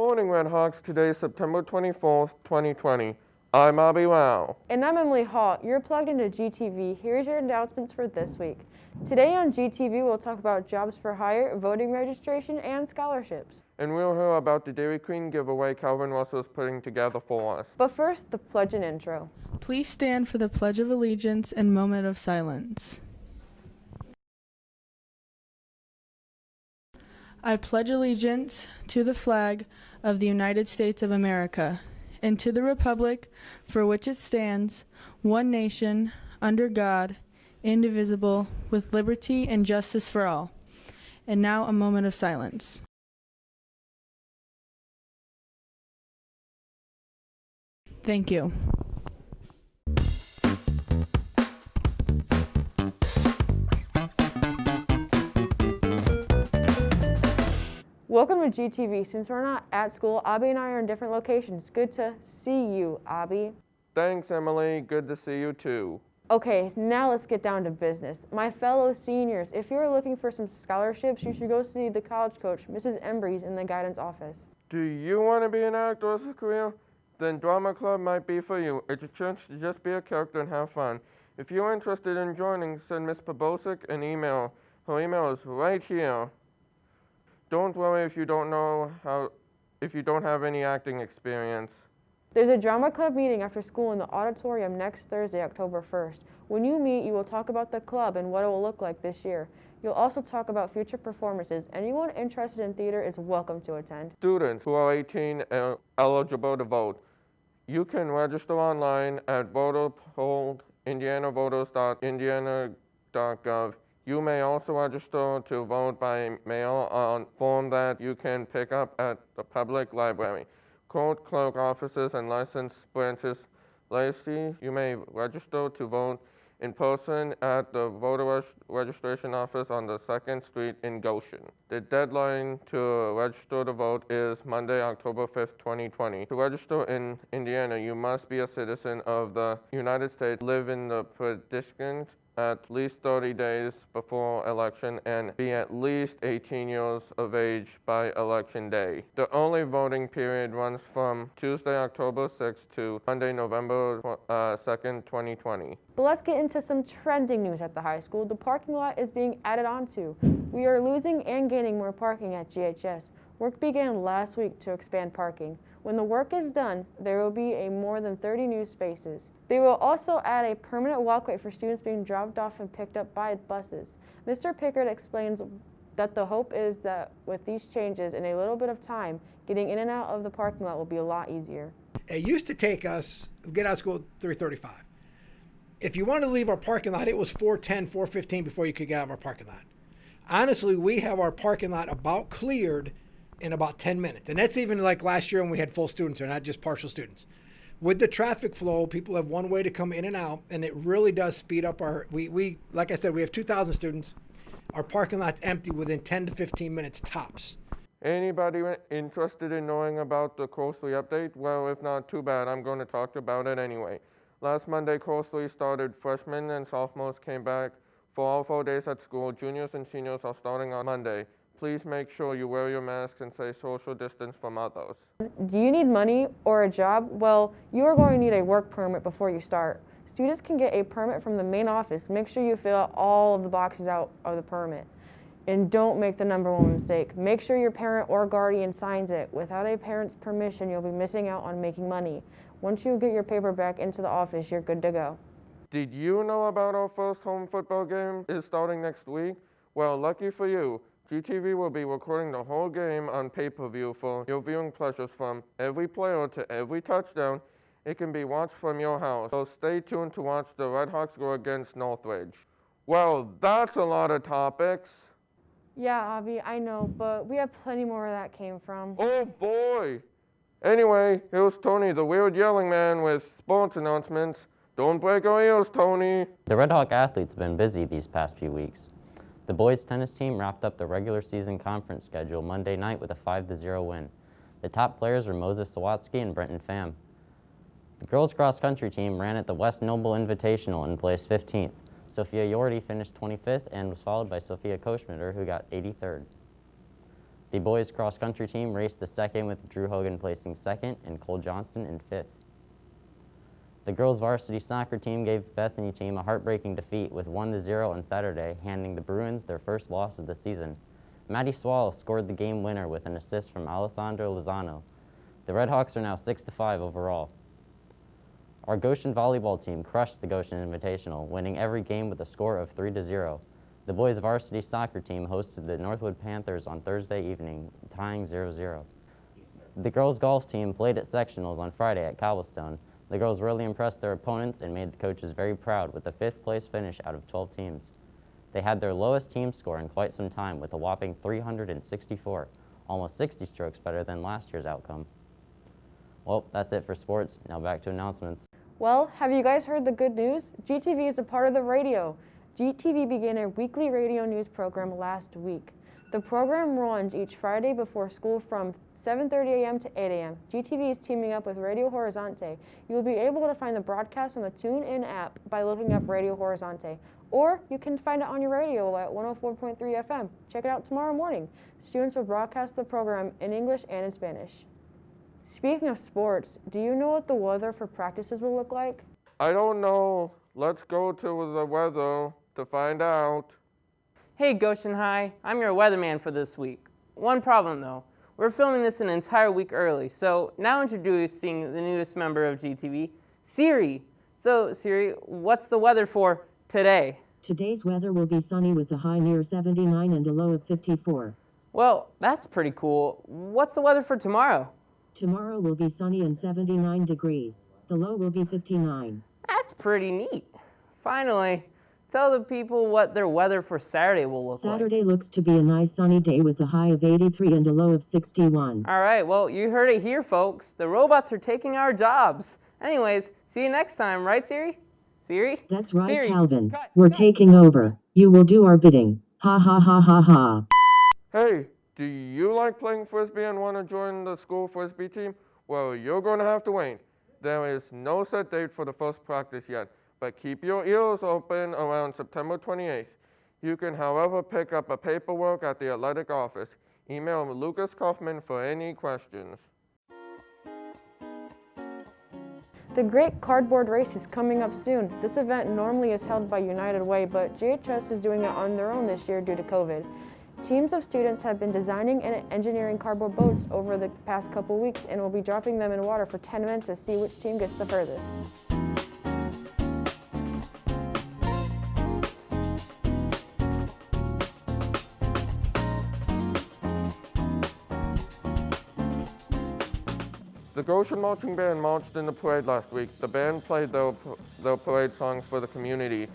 morning, Redhawks. Today is September 24th, 2020. I'm Abby Lau. And I'm Emily Hall. You're plugged into GTV. Here's your announcements for this week. Today on GTV, we'll talk about jobs for hire, voting registration, and scholarships. And we'll hear about the Dairy Queen giveaway Calvin Russell is putting together for us. But first, the pledge and intro. Please stand for the Pledge of Allegiance and moment of silence. I pledge allegiance to the flag of the United States of America and to the republic for which it stands, one nation, under God, indivisible, with liberty and justice for all. And now a moment of silence. Thank you. Welcome to GTV. Since we're not at school, Abby and I are in different locations. Good to see you, Abby. Thanks, Emily. Good to see you, too. Okay, now let's get down to business. My fellow seniors, if you're looking for some scholarships, you should go see the college coach, Mrs. Embreeze, in the guidance office. Do you want to be an actor as a career? Then drama club might be for you. It's a chance to just be a character and have fun. If you're interested in joining, send Miss Pobosic an email. Her email is right here. Don't worry if you don't have any acting experience. There's a drama club meeting after school in the auditorium next Thursday, October 1st. When you meet, you will talk about the club and what it will look like this year. You'll also talk about future performances. Anyone interested in theater is welcome to attend. Students who are 18 and eligible to vote, you can register online at voter.indianavoters.indiana.gov. You may also register to vote by mail on form that you can pick up at the public library, court clerk offices, and licensed branches. Lastly, you may register to vote in person at the voter registration office on the 2nd Street in Goshen. The deadline to register to vote is Monday, October 5th, 2020. To register in Indiana, you must be a citizen of the United States, live in the predicament at least 30 days before election, and be at least 18 years of age by election day. The early voting period runs from Tuesday, October 6th to Monday, November 2nd, 2020. But let's get into some trending news at the high school. The parking lot is being added onto. We are losing and gaining more parking at GHS. Work began last week to expand parking. When the work is done, there will be more than 30 new spaces. They will also add a permanent walkway for students being dropped off and picked up by buses. Mr. Pickard explains that the hope is that with these changes in a little bit of time, getting in and out of the parking lot will be a lot easier. It used to take us, get out of school at 3:35. If you wanted to leave our parking lot, it was 4:10, 4:15 before you could get out of our parking lot. Honestly, we have our parking lot about cleared in about 10 minutes. And that's even like last year when we had full students there, not just partial students. With the traffic flow, people have one way to come in and out, and it really does speed up our, we like I said, we have 2,000 students. Our parking lot's empty within 10 to 15 minutes tops. Anybody interested in knowing about the Course 3 update? Well, if not, too bad. I'm going to talk about it anyway. Last Monday, Course 3 started. Freshmen and sophomores came back for all 4 days at school. Juniors and seniors are starting on Monday. Please make sure you wear your masks and stay social distance from others. Do you need money or a job? Well, you are going to need a work permit before you start. Students can get a permit from the main office. Make sure you fill out all of the boxes out of the permit. And don't make the number one mistake. Make sure your parent or guardian signs it. Without a parent's permission, you'll be missing out on making money. Once you get your paper back into the office, you're good to go. Did you know about our first home football game is starting next week? Well, lucky for you. GTV will be recording the whole game on pay-per-view for your viewing pleasures from every player to every touchdown. It can be watched from your house, so stay tuned to watch the Redhawks go against Northridge. Well, that's a lot of topics. Yeah, Avi, I know, but we have plenty more where that came from. Oh boy! Anyway, here's Tony, the weird yelling man, with sports announcements. Don't break our ears, Tony. The Red Hawk athletes have been busy these past few weeks. The boys' tennis team wrapped up the regular season conference schedule Monday night with a 5-0 win. The top players were Moses Sawatsky and Brenton Pham. The girls' cross-country team ran at the West Noble Invitational and placed 15th. Sophia Yorty finished 25th and was followed by Sophia Koschmider, who got 83rd. The boys cross-country team raced the second with Drew Hogan placing second and Cole Johnston in fifth. The girls varsity soccer team gave the Bethany team a heartbreaking defeat with 1-0 on Saturday, handing the Bruins their first loss of the season. Maddie Swall scored the game winner with an assist from Alessandro Lozano. The Redhawks are now 6-5 overall. Our Goshen volleyball team crushed the Goshen Invitational, winning every game with a score of 3-0. The boys varsity soccer team hosted the Northwood Panthers on Thursday evening, tying 0-0. The girls golf team played at sectionals on Friday at Cobblestone. The girls really impressed their opponents and made the coaches very proud with a 5th place finish out of 12 teams. They had their lowest team score in quite some time with a whopping 364, almost 60 strokes better than last year's outcome. Well, that's it for sports. Now back to announcements. Well, have you guys heard the good news? GTV is a part of the radio. GTV began a weekly radio news program last week. The program runs each Friday before school from 7:30 a.m. to 8 a.m. GTV is teaming up with Radio Horizonte. You will be able to find the broadcast on the TuneIn app by looking up Radio Horizonte, or you can find it on your radio at 104.3 FM. Check it out tomorrow morning. Students will broadcast the program in English and in Spanish. Speaking of sports, do you know what the weather for practices will look like? I don't know. Let's go to the weather to find out. Hey Goshen High, I'm your weatherman for this week. One problem though, we're filming this an entire week early, so now introducing the newest member of GTV, Siri. So Siri, what's the weather for today? Today's weather will be sunny with a high near 79 and a low of 54. Well, that's pretty cool. What's the weather for tomorrow? Tomorrow will be sunny and 79 degrees. The low will be 59. That's pretty neat. Finally, tell the people what their weather for Saturday will look like. Saturday looks to be a nice sunny day with a high of 83 and a low of 61. All right, well, you heard it here, folks. The robots are taking our jobs. Anyways, see you next time, right, Siri? Siri? That's right, Siri, Calvin. cut, We're cut. taking over. You will do our bidding. Ha ha ha ha ha. Hey, do you like playing Frisbee and want to join the school Frisbee team? Well, you're going to have to wait. There is no set date for the first practice yet, but keep your ears open around September 28th. You can, however, pick up a paperwork at the athletic office. Email Lucas Kaufman for any questions. The Great Cardboard Race is coming up soon. This event normally is held by United Way, but JHS is doing it on their own this year due to COVID. Teams of students have been designing and engineering cardboard boats over the past couple weeks and will be dropping them in water for 10 minutes to see which team gets the furthest. The Goshen Marching Band marched in the parade last week. The band played their parade songs for the community.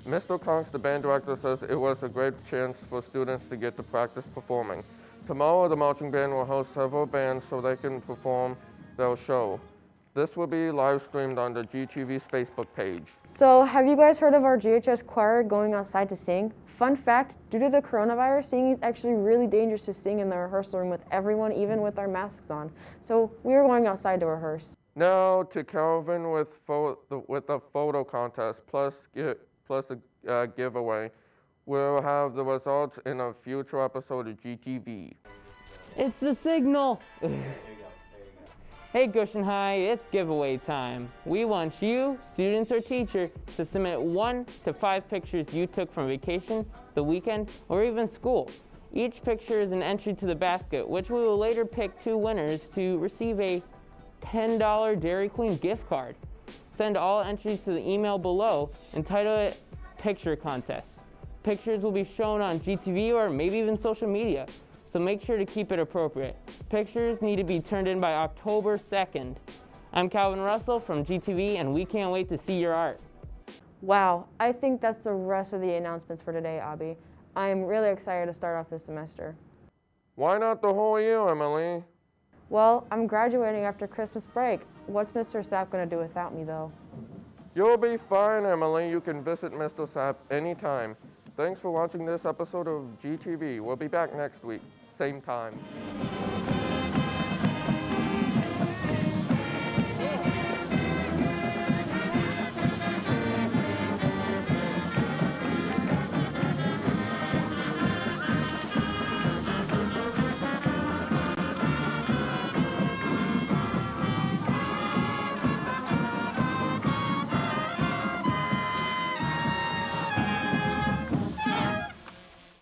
Mr. Cox, the band director, says it was a great chance for students to get to practice performing. Tomorrow, the marching band will host several bands so they can perform their show. This will be live streamed on the GTV's Facebook page. So, have you guys heard of our GHS choir going outside to sing? Fun fact, due to the coronavirus, singing is actually really dangerous to sing in the rehearsal room with everyone, even with our masks on. So, we are going outside to rehearse. Now to Calvin with a photo contest plus a giveaway. We'll have the results in a future episode of GTV. It's the signal. Hey Goshen High, it's giveaway time. We want you, students or teacher, to submit 1 to 5 pictures you took from vacation, the weekend, or even school. Each picture is an entry to the basket, which we will later pick 2 winners to receive a $10 Dairy Queen gift card. Send all entries to the email below and title it Picture Contest. Pictures will be shown on GTV or maybe even social media, so make sure to keep it appropriate. Pictures need to be turned in by October 2nd. I'm Calvin Russell from GTV, and we can't wait to see your art. Wow, I think that's the rest of the announcements for today, Abby. I am really excited to start off this semester. Why not the whole year, Emily? Well, I'm graduating after Christmas break. What's Mr. Sapp going to do without me, though? You'll be fine, Emily. You can visit Mr. Sapp anytime. Thanks for watching this episode of GTV. We'll be back next week, same time.